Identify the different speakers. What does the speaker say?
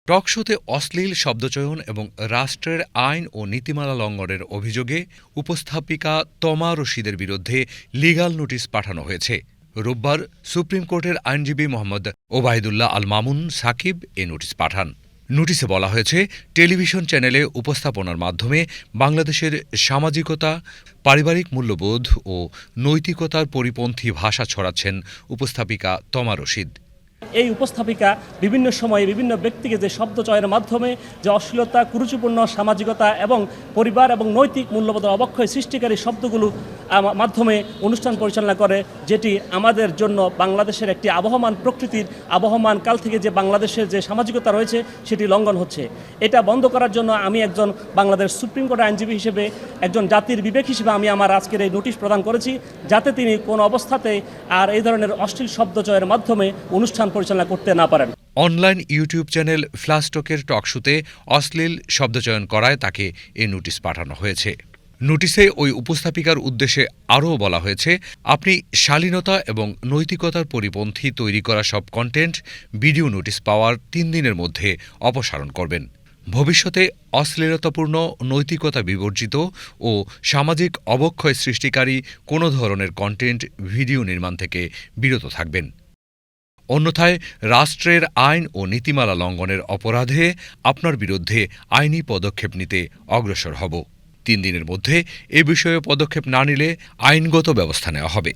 Speaker 1: টকশোতে অশ্লীল শব্দচয়ন এবং রাষ্ট্রের আইন ও নীতিমালা লঙ্ঘনের অভিযোগে উপস্থাপিকা তমা রশিদের বিরুদ্ধে লিগ্যাল নোটিশ পাঠানো হয়েছে। রোববার সুপ্রিম কোর্টের আইনজীবী মোহাম্মদ ওবায়দুল্লাহ আল মামুন সাকিব এ নোটিশ পাঠান। নোটিশে বলা হয়েছে, টেলিভিশন চ্যানেলে উপস্থাপনার মাধ্যমে বাংলাদেশের সামাজিকতা, পারিবারিক মূল্যবোধ ও নৈতিকতার পরিপন্থী ভাষা ছড়াচ্ছেন উপস্থাপিকা তমা রশিদ।
Speaker 2: এই উপস্থাপিকা বিভিন্ন সময়ে বিভিন্ন ব্যক্তিকে যে শব্দচয়ের মাধ্যমে যে অশ্লীলতা, কুরুচিপূর্ণ সামাজিকতা এবং পরিবার এবং নৈতিক মূল্যবোধের অবক্ষয় সৃষ্টিকারী শব্দগুলো মাধ্যমে অনুষ্ঠান পরিচালনা করে, যেটি আমাদের জন্য বাংলাদেশের একটি আবহমান প্রকৃতির আবহমান কাল থেকে যে বাংলাদেশের যে সামাজিকতা রয়েছে সেটি লঙ্ঘন হচ্ছে। এটা বন্ধ করার জন্য আমি একজন বাংলাদেশ সুপ্রিম কোর্টের আইনজীবী হিসেবে, একজন জাতির বিবেক হিসেবে আমি আমার আজকের এই নোটিশ প্রদান করেছি, যাতে তিনি কোনো অবস্থাতে আর এই ধরনের অশ্লীল শব্দচয়ের মাধ্যমে অনুষ্ঠান পরিচালনা করতে না পারেন।
Speaker 1: অনলাইন ইউটিউব চ্যানেল ফ্লাশটকের টকশোতে অশ্লীল শব্দচয়ন করায় তাকে এ নোটিশ পাঠানো হয়েছে। নোটিশে ওই উপস্থাপিকার উদ্দেশ্যে আরও বলা হয়েছে, আপনি শালীনতা এবং নৈতিকতার পরিপন্থী তৈরি করা সব কন্টেন্ট ভিডিও নোটিশ পাওয়ার ৩ দিনের মধ্যে অপসারণ করবেন। ভবিষ্যতে অশ্লীলতাপূর্ণ, নৈতিকতা বিবর্জিত ও সামাজিক অবক্ষয় সৃষ্টিকারী কোনো ধরনের কন্টেন্ট ভিডিও নির্মাণ থেকে বিরত থাকবেন। অন্যথায় রাষ্ট্রের আইন ও নীতিমালা লঙ্ঘনের অপরাধে আপনার বিরুদ্ধে আইনি পদক্ষেপ নিতে অগ্রসর হব। ৩ দিনের মধ্যে এ বিষয়ে পদক্ষেপ না নিলে আইনগত ব্যবস্থা নেওয়া হবে।